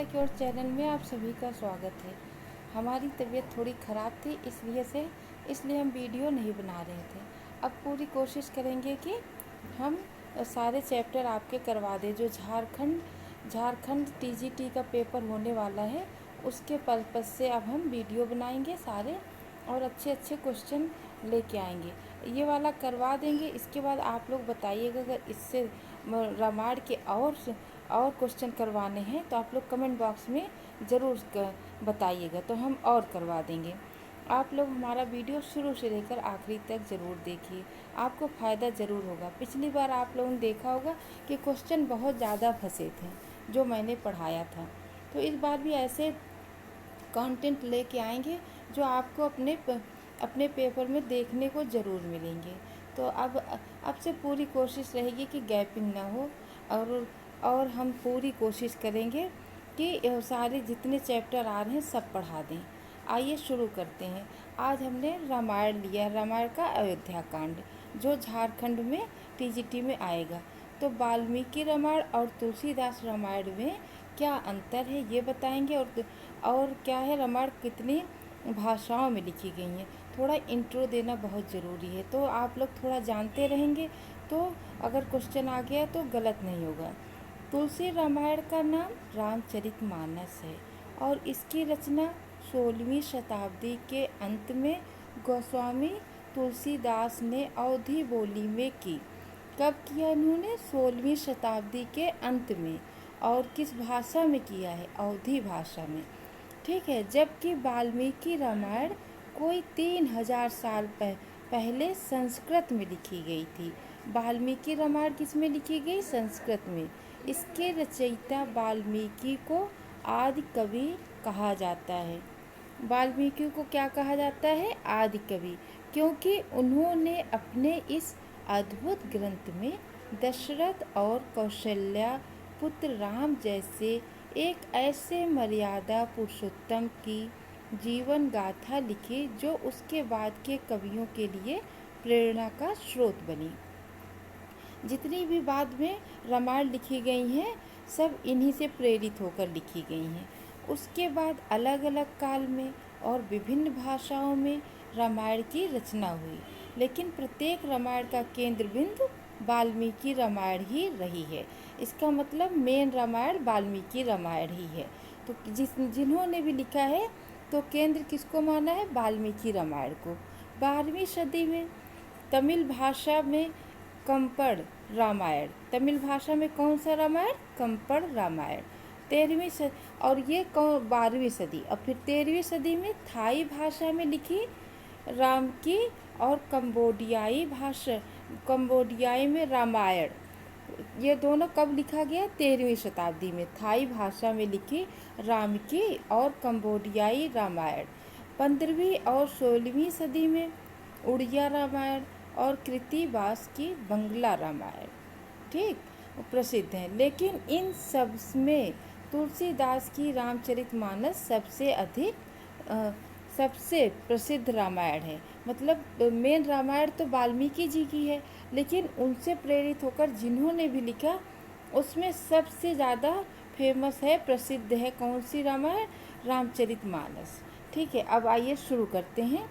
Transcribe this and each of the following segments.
एक और चैनल में आप सभी का स्वागत है। हमारी तबीयत थोड़ी ख़राब थी इसलिए हम वीडियो नहीं बना रहे थे। अब पूरी कोशिश करेंगे कि हम सारे चैप्टर आपके करवा दें। जो झारखंड टीजीटी का पेपर होने वाला है उसके पर्पज़ से अब हम वीडियो बनाएंगे सारे और अच्छे अच्छे क्वेश्चन लेके आएंगे। ये वाला करवा देंगे। इसके बाद आप लोग बताइएगा अगर इससे रामायण के और क्वेश्चन करवाने हैं तो आप लोग कमेंट बॉक्स में ज़रूर बताइएगा, तो हम और करवा देंगे। आप लोग हमारा वीडियो शुरू से लेकर आखिरी तक ज़रूर देखिए, आपको फ़ायदा ज़रूर होगा। पिछली बार आप लोगों ने देखा होगा कि क्वेश्चन बहुत ज़्यादा फंसे थे जो मैंने पढ़ाया था, तो इस बार भी ऐसे कंटेंट लेके आएंगे जो आपको अपने पेपर में देखने को ज़रूर मिलेंगे। तो अब से पूरी कोशिश रहेगी कि गैपिंग ना हो और हम पूरी कोशिश करेंगे कि सारे जितने चैप्टर आ रहे हैं सब पढ़ा दें। आइए शुरू करते हैं। आज हमने रामायण लिया, रामायण का अयोध्या कांड जो झारखंड में टीजीटी में आएगा। तो वाल्मीकि रामायण और तुलसीदास रामायण में क्या अंतर है ये बताएंगे और क्या है रामायण कितनी भाषाओं में लिखी गई हैं। थोड़ा इंट्रो देना बहुत ज़रूरी है, तो आप लोग थोड़ा जानते रहेंगे तो अगर क्वेश्चन आ गया तो गलत नहीं होगा। तुलसी रामायण का नाम रामचरितमानस है और इसकी रचना 16वीं शताब्दी के अंत में गोस्वामी तुलसीदास ने अवधी बोली में की। कब किया इन्होंने? 16वीं शताब्दी के अंत में। और किस भाषा में किया है? अवधी भाषा में। ठीक है। जबकि वाल्मीकि रामायण कोई 3000 साल पहले संस्कृत में लिखी गई थी। वाल्मीकि रामायण किस में लिखी गई? संस्कृत में। इसके रचयिता वाल्मीकि को आदि कवि कहा जाता है। वाल्मीकि को क्या कहा जाता है? आदि कवि, क्योंकि उन्होंने अपने इस अद्भुत ग्रंथ में दशरथ और कौशल्या पुत्र राम जैसे एक ऐसे मर्यादा पुरुषोत्तम की जीवन गाथा लिखी जो उसके बाद के कवियों के लिए प्रेरणा का स्रोत बनी। जितनी भी बाद में रामायण लिखी गई हैं सब इन्हीं से प्रेरित होकर लिखी गई हैं। उसके बाद अलग अलग काल में और विभिन्न भाषाओं में रामायण की रचना हुई, लेकिन प्रत्येक रामायण का केंद्र बिंदु वाल्मीकि रामायण ही रही है। इसका मतलब मेन रामायण वाल्मीकि रामायण ही है। तो जिन्होंने भी लिखा है तो केंद्र किसको माना है? वाल्मीकि रामायण को। 12वीं सदी में तमिल भाषा में कंपड़ रामायण, तमिल भाषा में कौन सा रामायण? कंपड़ रामायण। 13वीं और ये 12वीं सदी। और फिर 13वीं सदी में थाई भाषा में लिखी राम की और कंबोडियाई में रामायण। ये दोनों कब लिखा गया? 13वीं शताब्दी में। थाई भाषा में लिखी राम की और कंबोडियाई रामायण। 15वीं और 16वीं सदी में उड़िया रामायण और कृतिवास की बंगला रामायण ठीक प्रसिद्ध हैं। लेकिन इन सब में तुलसीदास की रामचरितमानस सबसे प्रसिद्ध रामायण है। मतलब मेन रामायण तो वाल्मीकि जी की है, लेकिन उनसे प्रेरित होकर जिन्होंने भी लिखा उसमें सबसे ज़्यादा फेमस है, प्रसिद्ध है कौन सी रामायण? रामचरितमानस। ठीक है। अब आइए शुरू करते हैं।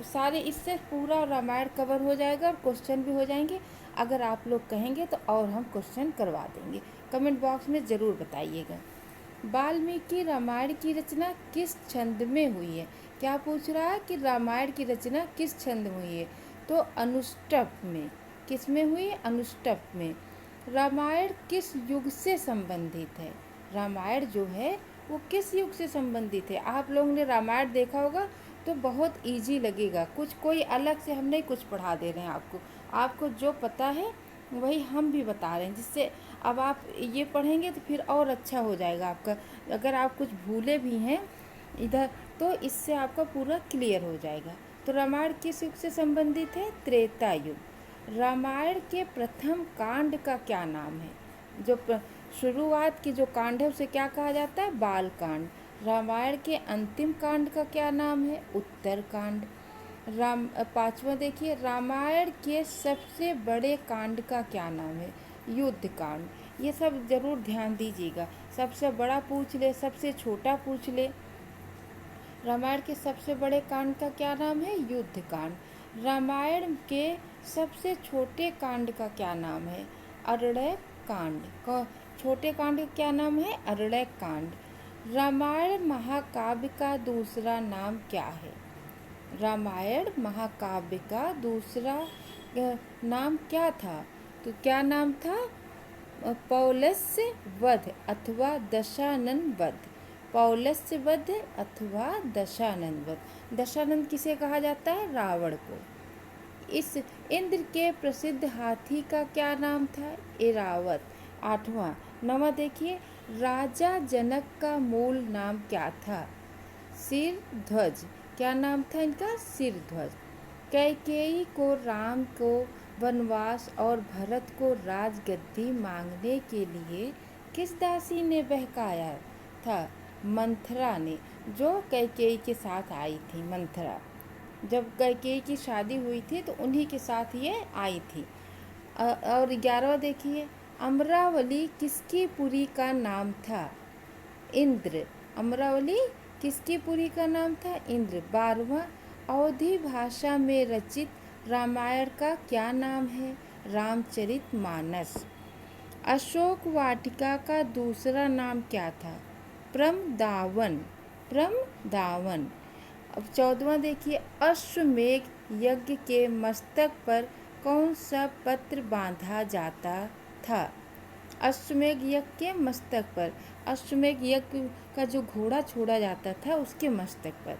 सारे इससे पूरा रामायण कवर हो जाएगा और क्वेश्चन भी हो जाएंगे। अगर आप लोग कहेंगे तो और हम क्वेश्चन करवा देंगे। कमेंट बॉक्स में ज़रूर बताइएगा। वाल्मीकि रामायण की रचना किस छंद में हुई है? क्या पूछ रहा है कि रामायण की रचना किस छंद में हुई है? तो अनुष्टुप में। किस में हुई? अनुष्टुप में। रामायण किस युग से संबंधित है? रामायण जो है वो किस युग से संबंधित है? आप लोगों ने रामायण देखा होगा तो बहुत इजी लगेगा। कोई अलग से हम नहीं कुछ पढ़ा दे रहे हैं आपको जो पता है वही हम भी बता रहे हैं, जिससे अब आप ये पढ़ेंगे तो फिर और अच्छा हो जाएगा आपका। अगर आप कुछ भूले भी हैं इधर तो इससे आपका पूरा क्लियर हो जाएगा। तो रामायण किस युग से संबंधित है? त्रेता युग। रामायण के प्रथम कांड का क्या नाम है? जो शुरुआत की जो कांड है उसे क्या कहा जाता है? बाल कांड। रामायण के अंतिम कांड का क्या नाम है? उत्तर कांड। 5वां देखिए, रामायण के सबसे बड़े कांड का क्या नाम है? युद्ध कांड। ये सब जरूर ध्यान दीजिएगा। सबसे बड़ा पूछ ले, सबसे छोटा पूछ ले। रामायण के सबसे बड़े कांड का क्या नाम है? युद्ध कांड। रामायण के सबसे छोटे कांड का क्या नाम है? अरण्यक कांड। छोटे कांड का क्या नाम है? अरण्यक कांड। रामायण महाकाव्य का दूसरा नाम क्या है? रामायण महाकाव्य का दूसरा नाम क्या था? तो क्या नाम था? पौलस्य वध अथवा दशानन वध। पौलस्य वध अथवा दशानन वध। दशानन किसे कहा जाता है? रावण को। इस इंद्र के प्रसिद्ध हाथी का क्या नाम था? ऐरावत। 8वां। 9वां देखिए, राजा जनक का मूल नाम क्या था? सिरध्वज। क्या नाम था इनका? सिरध्वज। कैकेयी को राम को वनवास और भरत को राजगद्दी मांगने के लिए किस दासी ने बहकाया था? मंथरा ने, जो कैकेयी के साथ आई थी। मंथरा, जब कैकेयी की शादी हुई थी तो उन्हीं के साथ ये आई थी। और 11वां देखिए, अमरावली किसकी पुरी का नाम था? इंद्र। अमरावली किसकी पुरी का नाम था? इंद्र। 12वां, अवधी भाषा में रचित रामायण का क्या नाम है? रामचरितमानस। अशोक वाटिका का दूसरा नाम क्या था? प्रमदावन। प्रमदावन। अब 14वां देखिए, अश्वमेघ यज्ञ के मस्तक पर कौन सा पत्र बांधा जाता था? अश्वमेघ यज्ञ के मस्तक पर, अश्वमेघ यज्ञ का जो घोड़ा छोड़ा जाता था उसके मस्तक पर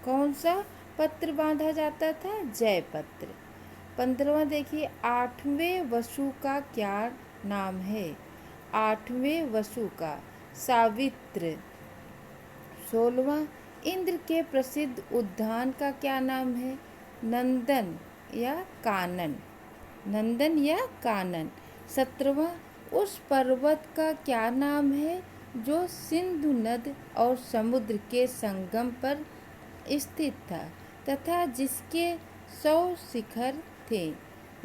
कौन सा पत्र बांधा जाता था? जय पत्र। 15वां देखिए, 8वें वसु का क्या नाम है? 8वें वसु का सावित्र। 16वां, इंद्र के प्रसिद्ध उद्यान का क्या नाम है? नंदन या कानन। नंदन या कानन। 17वां, उस पर्वत का क्या नाम है जो सिंधु नद और समुद्र के संगम पर स्थित था तथा जिसके 100 शिखर थे?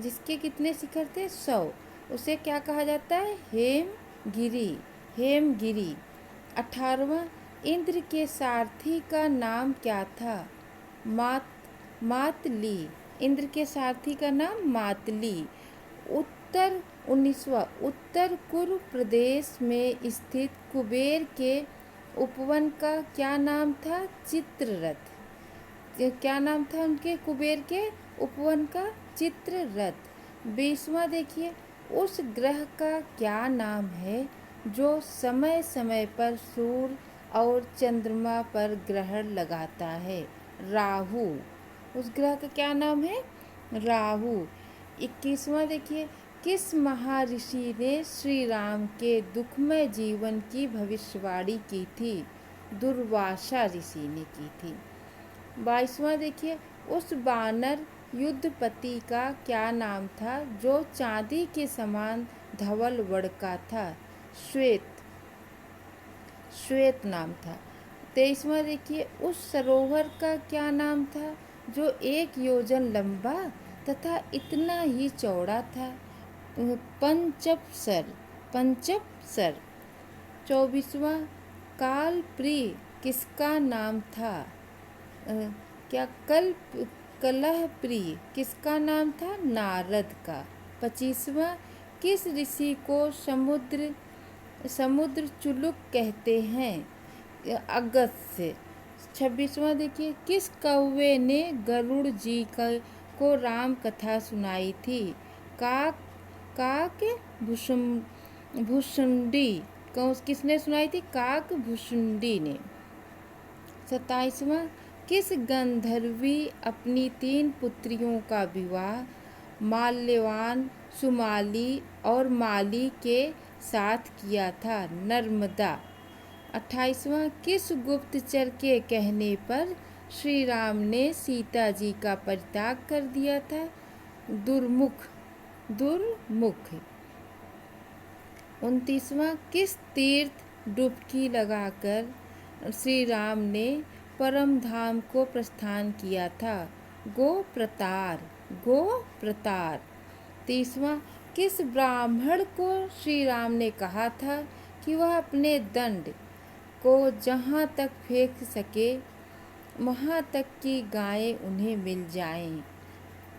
जिसके कितने शिखर थे? 100। उसे क्या कहा जाता है? हेमगिरी। हेमगिरी। 18वां, इंद्र के सारथी का नाम क्या था? मातली। इंद्र के सारथी का नाम मातली। 19वां, उत्तर कुरु प्रदेश में स्थित कुबेर के उपवन का क्या नाम था? चित्ररथ। क्या नाम था उनके कुबेर के उपवन का? चित्ररथ। 20वां देखिए, उस ग्रह का क्या नाम है जो समय समय पर सूर्य और चंद्रमा पर ग्रहण लगाता है? राहु। उस ग्रह का क्या नाम है? राहु। 21वां देखिए, किस महर्षि ने श्री राम के दुखमय जीवन की भविष्यवाणी की थी? दुर्वासा ऋषि ने की थी। 22वां देखिए, उस वानर युद्धपति का क्या नाम था जो चांदी के समान धवल वर्ण का था? श्वेत। श्वेत नाम था। 23वां देखिए, उस सरोवर का क्या नाम था जो 1 योजन लंबा तथा इतना ही चौड़ा था? पंचपसर। पंचपसर। 24वां, कालप्रिय किसका नाम था? कलहप्रिय किसका नाम था? नारद का। 25वां, किस ऋषि को समुद्र चुलुक कहते हैं? अगस्त्य। 26वां देखिए, किस कौवे ने गरुड़ जी को राम कथा सुनाई थी? काक भुसुंडी। किसने सुनाई थी? काक भुसुंडी ने। 27वां, किस गंधर्वी अपनी 3 पुत्रियों का विवाह माल्यवान, सुमाली और माली के साथ किया था? नर्मदा। 28वां, किस गुप्तचर के कहने पर श्री राम ने सीता जी का परित्याग कर दिया था? दुर्मुख। दुर्मुख। 29वां, किस तीर्थ डुबकी लगाकर श्री राम ने परम धाम को प्रस्थान किया था? गोप्रतार। गोप्रतार। 30वां, किस ब्राह्मण को श्री राम ने कहा था कि वह अपने दंड को जहाँ तक फेंक सके वहाँ तक की गायें उन्हें मिल जाएं।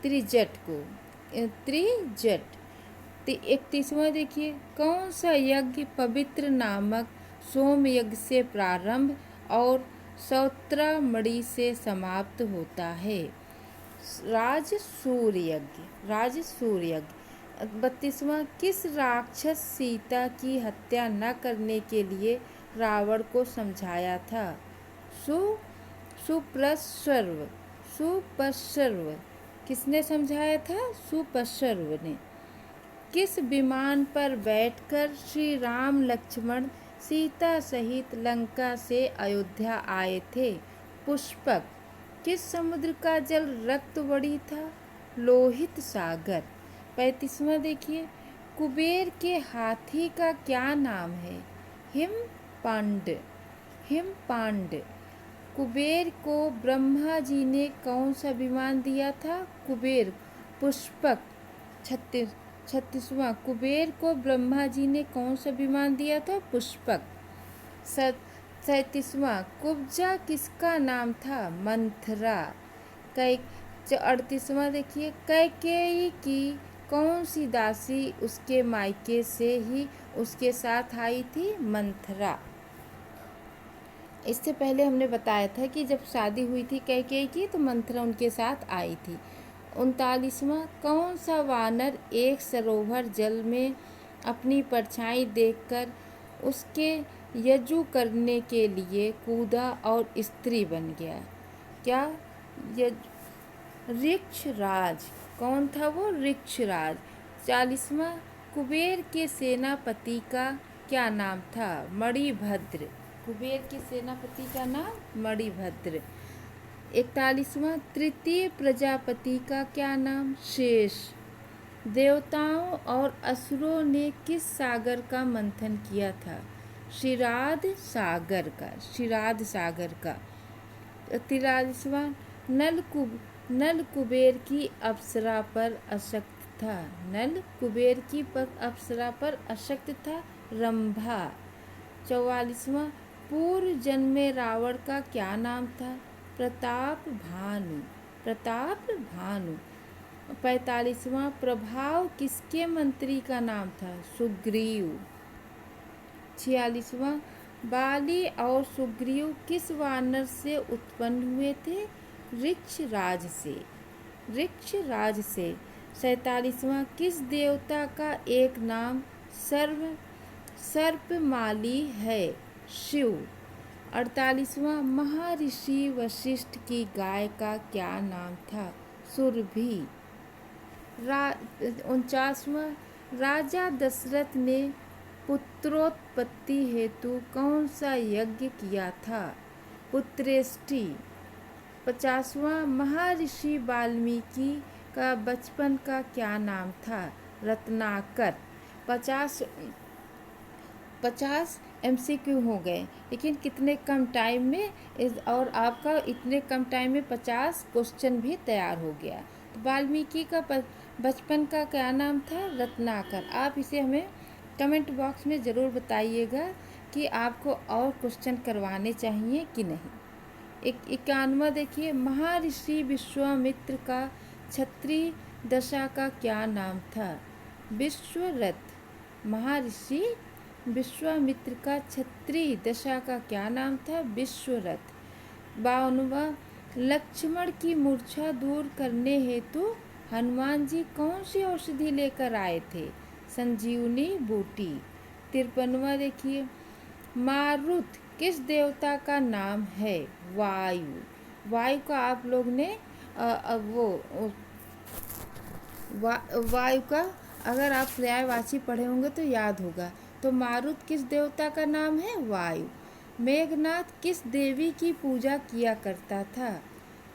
त्रिजट को त्रिजट 31वां देखिए, कौन सा यज्ञ पवित्र नामक सोम यज्ञ से प्रारंभ और सौत्रामणि से समाप्त होता है? राजसूय यज्ञ। राजसूय यज्ञ। 32वां, किस राक्षस सीता की हत्या न करने के लिए रावण को समझाया था? सुप्रसर्व। सुप्रसर्व किसने समझाया था? सुप्रसर्व ने। किस विमान पर बैठकर श्री राम लक्ष्मण सीता सहित लंका से अयोध्या आए थे? पुष्पक। किस समुद्र का जल रक्तवर्णी था? लोहित सागर। 35वां देखिए, कुबेर के हाथी का क्या नाम है? हिमपांड। हिमपांड। कुबेर को ब्रह्मा जी ने कौन सा विमान दिया था? कुबेर। पुष्पक। 36वां, कुबेर को ब्रह्मा जी ने कौन सा विमान दिया था? पुष्पक। 37वां, कुब्जा किसका नाम था? मंथरा। 38वां देखिए, कैकेयी की कौन सी दासी उसके मायके से ही उसके साथ आई थी? मंथरा। इससे पहले हमने बताया था कि जब शादी हुई थी कैकेयी की तो मंथरा उनके साथ आई थी। 39वां, कौन सा वानर एक सरोवर जल में अपनी परछाई देखकर उसके यजु करने के लिए कूदा और स्त्री बन गया? क्या? ऋक्षराज। कौन था वो? ऋक्षराज। 40वां, कुबेर के सेनापति का क्या नाम था? मणिभद्र। कुबेर के सेनापति का नाम मणिभद्र। 41वां, तृतीय प्रजापति का क्या नाम? शेष। देवताओं और असुरों ने किस सागर का मंथन किया था? क्षीराद सागर का। क्षीराद सागर का। 43वां, नल कुबेर की अप्सरा पर अशक्त था। नल कुबेर की अप्सरा पर अशक्त था। रंभा। 44वां, पूर्व जन्म में रावण का क्या नाम था? प्रताप भानु। प्रताप भानु। 45वां, प्रभाव किसके मंत्री का नाम था? सुग्रीव। 46वां, बाली और सुग्रीव किस वानर से उत्पन्न हुए थे? ऋक्षराज से। ऋक्षराज से। 47वां, किस देवता का एक नाम सर्पमाली है? शिव। 48वां, महर्षि वशिष्ठ की गाय का क्या नाम था? सुरभि। 49वां, राजा दशरथ ने पुत्रोत्पत्ति हेतु कौन सा यज्ञ किया था? पुत्रेष्टि। 50वां, महर्षि वाल्मीकि का बचपन का क्या नाम था? रत्नाकर। 50 MCQ हो गए, लेकिन कितने कम टाइम में और आपका इतने कम टाइम में 50 क्वेश्चन भी तैयार हो गया। तो वाल्मीकि का बचपन का क्या नाम था? रत्नाकर। आप इसे हमें कमेंट बॉक्स में ज़रूर बताइएगा कि आपको और क्वेश्चन करवाने चाहिए कि नहीं। 51वां देखिए, महर्षि विश्वामित्र का क्षत्रिय दशा का क्या नाम था? विश्वरथ। महर्षि विश्वामित्र का क्षत्रिय दशा का क्या नाम था? विश्वरथ। 52वां, लक्ष्मण की मूर्छा दूर करने हेतु हनुमान जी कौन सी औषधि लेकर आए थे? संजीवनी बूटी। 53वां देखिए, मारुत किस देवता का नाम है? वायु। वायु का आप लोग ने वायु का अगर आप पर्यायवाची पढ़े होंगे तो याद होगा। तो मारुत किस देवता का नाम है? वायु। मेघनाथ किस देवी की पूजा किया करता था?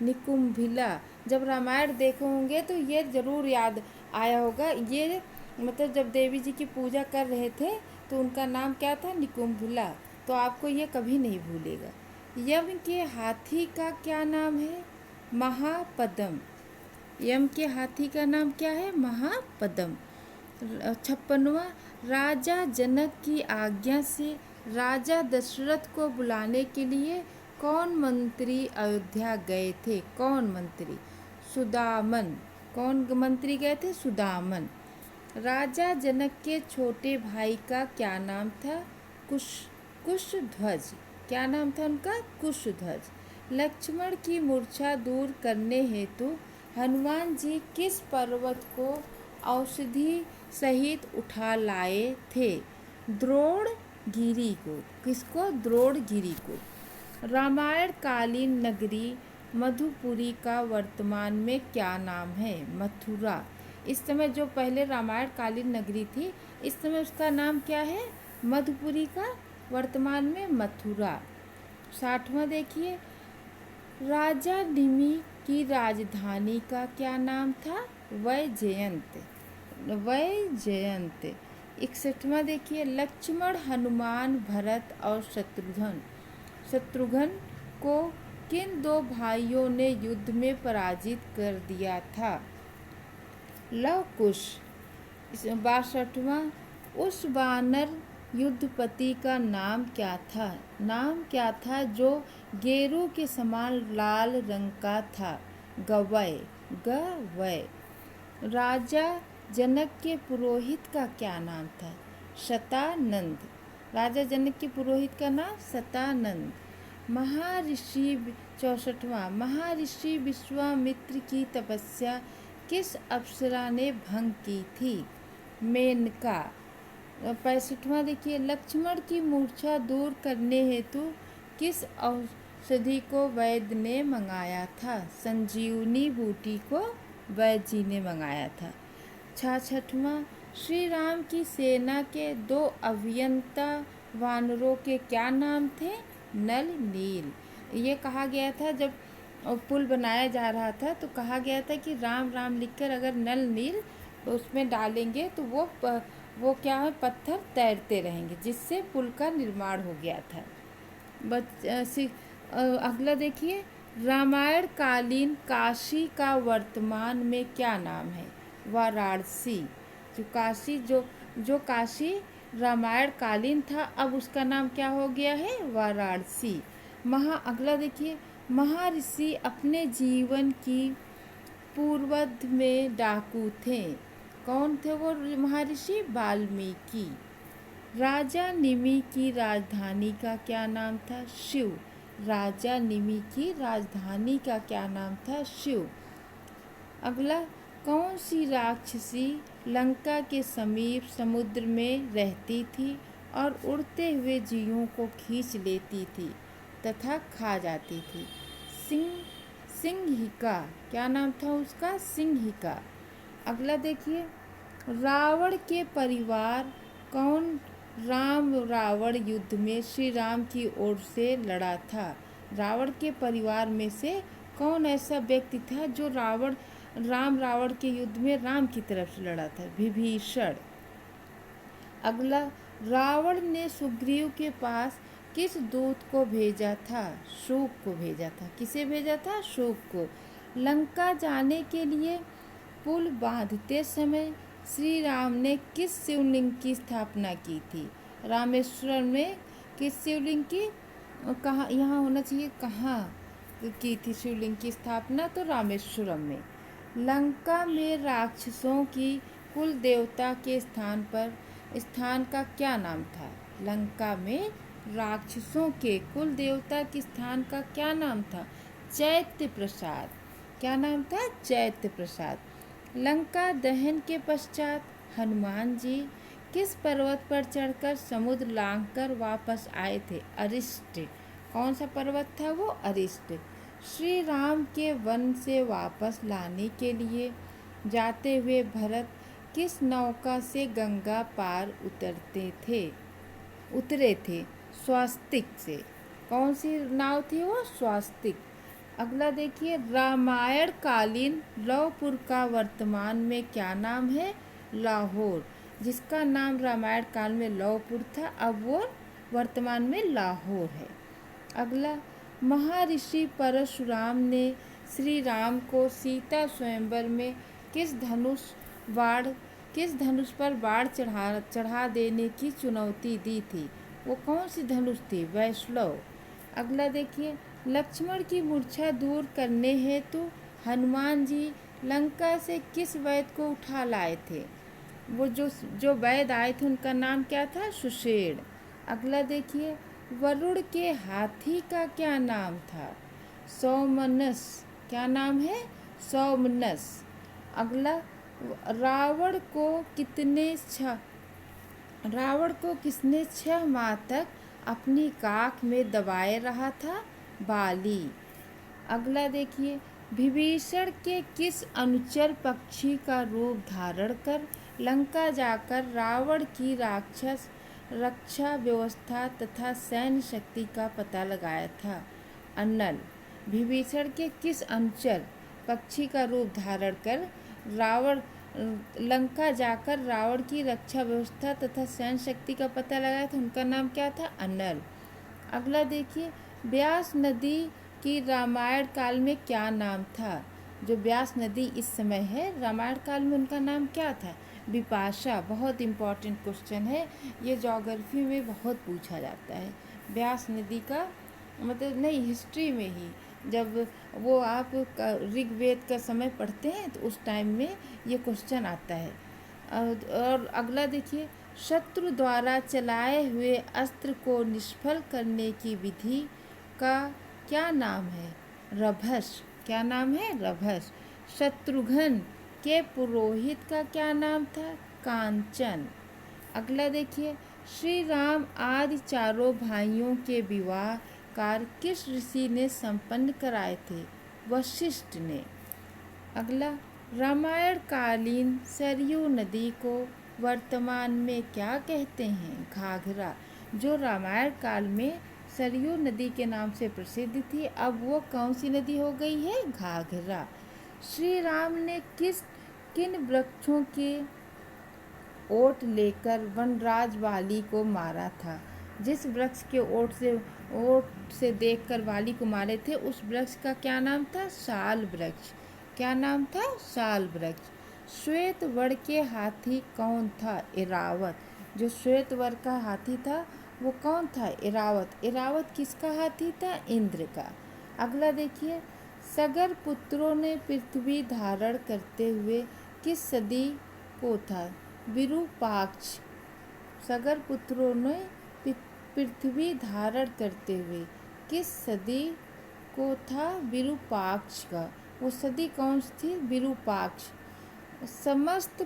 निकुंभिला। जब रामायण देखे होंगे तो ये ज़रूर याद आया होगा। ये मतलब जब देवी जी की पूजा कर रहे थे तो उनका नाम क्या था? निकुंभिला। तो आपको ये कभी नहीं भूलेगा। यम के हाथी का क्या नाम है? महापद्म। यम के हाथी का नाम क्या है? महापद्म। 56वां, राजा जनक की आज्ञा से राजा दशरथ को बुलाने के लिए कौन मंत्री अयोध्या गए थे? कौन मंत्री? सुदामन। कौन मंत्री गए थे? सुदामन। राजा जनक के छोटे भाई का क्या नाम था? कुशध्वज। क्या नाम था उनका? कुशध्वज। लक्ष्मण की मूर्छा दूर करने हेतु हनुमान जी किस पर्वत को औषधि सहित उठा लाए थे? द्रोणगिरि को। किसको? द्रोणगिरि को। रामायण कालीन नगरी मधुपुरी का वर्तमान में क्या नाम है? मथुरा। इस समय जो पहले रामायण कालीन नगरी थी, इस समय उसका नाम क्या है? मधुपुरी का, वर्तमान में मथुरा। 60वां देखिए, राजा निमि की राजधानी का क्या नाम था? वैजयंत। वैजयंत। 61वां देखिए, लक्ष्मण, हनुमान, भरत और शत्रुघ्न को किन दो भाइयों ने युद्ध में पराजित कर दिया था? लव कुश। 62वां, उस वानर युद्धपति का नाम क्या था? नाम क्या था जो गेरू के समान लाल रंग का था? गवय। गवय। राजा जनक के पुरोहित का क्या नाम था? शतानंद। राजा जनक के पुरोहित का नाम शतानंद। महर्षि 64वां, महर्षि विश्वामित्र की तपस्या किस अप्सरा ने भंग की थी? मेनका। 65वां देखिए, लक्ष्मण की मूर्छा दूर करने हेतु किस औषधि को वैद्य ने मंगाया था? संजीवनी बूटी को वैद्य जी ने मंगाया था। 66वां, श्री राम की सेना के 2 अभियंता वानरों के क्या नाम थे? नल नील। ये कहा गया था जब पुल बनाया जा रहा था तो कहा गया था कि राम राम लिखकर अगर नल नील उसमें डालेंगे तो वो क्या है, पत्थर तैरते रहेंगे, जिससे पुल का निर्माण हो गया था। अगला देखिए, रामायण कालीन काशी का वर्तमान में क्या नाम है? वाराणसी। जो काशी रामायण कालीन था, अब उसका नाम क्या हो गया है? वाराणसी। अगला देखिए, महर्षि अपने जीवन की पूर्वार्ध में डाकू थे। कौन थे वो महर्षि? वाल्मीकि। राजा निमि की राजधानी का क्या नाम था? शिव। राजा निमि की राजधानी का क्या नाम था? शिव। अगला, कौन सी राक्षसी लंका के समीप समुद्र में रहती थी और उड़ते हुए जीवों को खींच लेती थी तथा खा जाती थी? सिंहिका। क्या नाम था उसका? सिंहिका। अगला देखिए, रावण के परिवार कौन राम रावण युद्ध में श्री राम की ओर से लड़ा था? रावण के परिवार में से कौन ऐसा व्यक्ति था जो रावण के युद्ध में राम की तरफ से लड़ा था? विभीषण। अगला, रावण ने सुग्रीव के पास किस दूत को भेजा था? शुक को भेजा था। किसे भेजा था? शुक को। लंका जाने के लिए पुल बांधते समय श्री राम ने किस शिवलिंग की स्थापना की थी? रामेश्वरम में। किस शिवलिंग की? कहाँ, यहाँ होना चाहिए, कहाँ की थी शिवलिंग की स्थापना? तो रामेश्वरम में। लंका में राक्षसों की कुल देवता के स्थान का क्या नाम था? लंका में राक्षसों के कुल देवता के स्थान का क्या नाम था? चैत्य प्रसाद। क्या नाम था? चैत्य प्रसाद। लंका दहन के पश्चात हनुमान जी किस पर्वत पर चढ़कर समुद्र लांघकर वापस आए थे? अरिष्ट। कौन सा पर्वत था वो? अरिष्ट। श्री राम के वन से वापस लाने के लिए जाते हुए भरत किस नौका से गंगा पार उतरे थे? स्वास्तिक से। कौन सी नाव थी वो? स्वास्तिक। अगला देखिए, रामायण कालीन लौहपुर का वर्तमान में क्या नाम है? लाहौर। जिसका नाम रामायण काल में लौहपुर था, अब वो वर्तमान में लाहौर है। अगला, महर्षि परशुराम ने श्री राम को सीता स्वयंवर में किस धनुष बाण किस धनुष पर बाण चढ़ा देने की चुनौती दी थी? वो कौन सी धनुष थी? वैष्णव। अगला देखिए, लक्ष्मण की मूर्छा दूर करने हेतु हनुमान जी लंका से किस वैद्य को उठा लाए थे? वो जो वैद्य आए थे उनका नाम क्या था? सुषेण। अगला देखिए, वरुण के हाथी का क्या नाम था? सौमनस। क्या नाम है? सौमनस। अगला, रावण को किसने 6 माह तक अपनी काख में दबाए रहा था? बाली। अगला देखिए, विभीषण के किस अनुचर पक्षी का रूप धारण कर लंका जाकर रावण की रक्षा व्यवस्था तथा सैन्य शक्ति का पता लगाया था? अन्नल। विभीषण के किस अनुचर पक्षी का रूप धारण कर लंका जाकर रावण की रक्षा व्यवस्था तथा सैन्य शक्ति का पता लगाया था? उनका नाम क्या था? अन्नल। अगला देखिए, व्यास नदी की रामायण काल में क्या नाम था? जो व्यास नदी इस समय है, रामायण काल में उनका नाम क्या था? विपाशा। बहुत इम्पॉर्टेंट क्वेश्चन है, ये ज्योग्राफी में बहुत पूछा जाता है। व्यास नदी का मतलब नहीं, हिस्ट्री में ही जब वो आप ऋग्वेद का समय पढ़ते हैं तो उस टाइम में ये क्वेश्चन आता है। और अगला देखिए, शत्रु द्वारा चलाए हुए अस्त्र को निष्फल करने की विधि का क्या नाम है? रभस। क्या नाम है? रभस। शत्रुघ्न के पुरोहित का क्या नाम था? कांचन। अगला देखिए, श्री राम आदि चारों भाइयों के विवाह कार्य किस ऋषि ने संपन्न कराए थे? वशिष्ठ ने। अगला, रामायण कालीन सरयू नदी को वर्तमान में क्या कहते हैं? घाघरा। जो रामायण काल में सरयू नदी के नाम से प्रसिद्ध थी, अब वो कौन सी नदी हो गई है? घाघरा। श्री राम ने किन वृक्षों के ओट लेकर वनराज वाली को मारा था? जिस वृक्ष के ओट से देखकर वाली को मारे थे, उस वृक्ष का क्या नाम था? साल वृक्ष। क्या नाम था? साल वृक्ष। श्वेत वर्ण के हाथी कौन था? इरावत। जो श्वेत वर्ण का हाथी था वो कौन था? इरावत। इरावत किसका हाथी था? इंद्र का। अगला देखिए, सगर पुत्रों ने पृथ्वी धारण करते हुए किस सदी को था? विरूपाक्ष। सगर पुत्रों ने पृथ्वी धारण करते हुए किस सदी को था? विरूपाक्ष का। वो सदी कौन सी थी? विरूपाक्ष। समस्त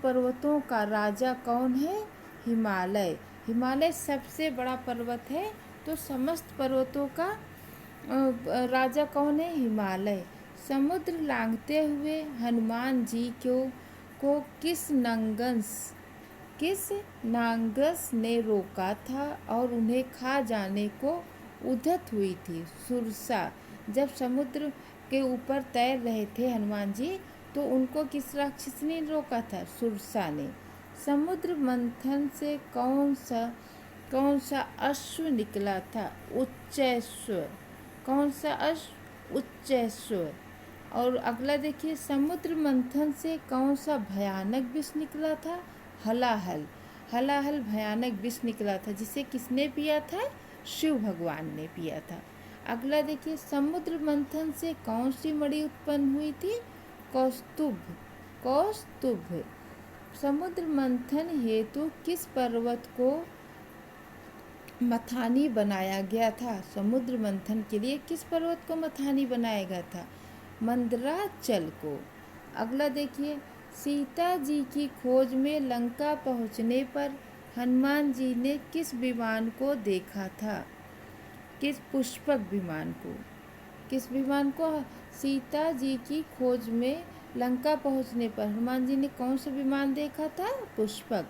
पर्वतों का राजा कौन है? हिमालय। हिमालय सबसे बड़ा पर्वत है, तो समस्त पर्वतों का राजा कौन है? हिमालय। समुद्र लांघते हुए हनुमान जी को किस नांगस ने रोका था और उन्हें खा जाने को उद्यत हुई थी? सुरसा। जब समुद्र के ऊपर तैर रहे थे हनुमान जी, तो उनको किस राक्षस ने रोका था? सुरसा ने। समुद्र मंथन से कौन सा अश्व निकला था? उच्चैश्वर। कौन सा अश्व? उच्चैश्वर। और अगला देखिए, समुद्र मंथन से कौन सा भयानक विष निकला था? हलाहल। हलाहल भयानक विष निकला था, जिसे किसने पिया था? शिव भगवान ने पिया था। अगला देखिए, समुद्र मंथन से कौन सी मणि उत्पन्न हुई थी? कौस्तुभ। समुद्र मंथन हेतु किस पर्वत को मथानी बनाया गया था? समुद्र मंथन के लिए किस पर्वत को मथानी बनाया गया था? मंदराचल को। अगला देखिए, सीता जी की खोज में लंका पहुंचने पर हनुमान जी ने किस विमान को देखा था? किस पुष्पक विमान को? किस विमान को? सीता जी की खोज में लंका पहुंचने पर हनुमान जी ने कौन सा विमान देखा था? पुष्पक।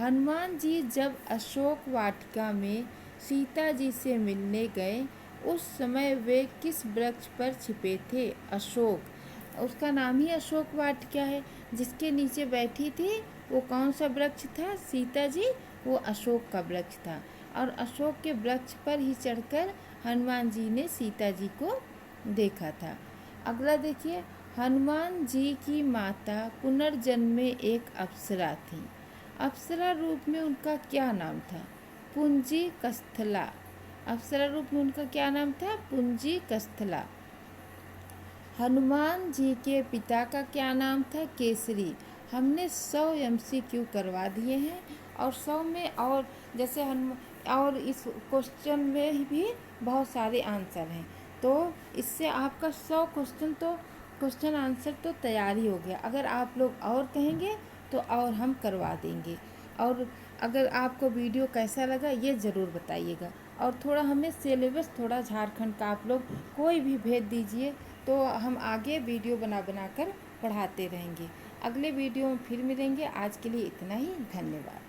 हनुमान जी जब अशोक वाटिका में सीता जी से मिलने गए, उस समय वे किस वृक्ष पर छिपे थे? अशोक। उसका नाम ही अशोक वाटिका है। जिसके नीचे बैठी थी वो कौन सा वृक्ष था? सीता जी। वो अशोक का वृक्ष था, और अशोक के वृक्ष पर ही चढ़कर हनुमान जी ने सीता जी को देखा था। अगला देखिए, हनुमान जी की माता पुनर्जन्म में एक अप्सरा थी। अप्सरा रूप में उनका क्या नाम था? पुंजी कस्थला। अप्सरा रूप में उनका क्या नाम था? पुंजी कस्थला। हनुमान जी के पिता का क्या नाम था? केसरी। हमने 100 MCQ करवा दिए हैं और 100 में और जैसे और इस क्वेश्चन में भी बहुत सारे आंसर हैं, तो इससे आपका 100 क्वेश्चन आंसर तो तैयार ही हो गया। अगर आप लोग और कहेंगे तो और हम करवा देंगे। और अगर आपको वीडियो कैसा लगा ये ज़रूर बताइएगा। और थोड़ा हमें सिलेबस थोड़ा झारखंड का आप लोग कोई भी भेज दीजिए, तो हम आगे वीडियो बना कर पढ़ाते रहेंगे। अगले वीडियो में फिर मिलेंगे। आज के लिए इतना ही। धन्यवाद।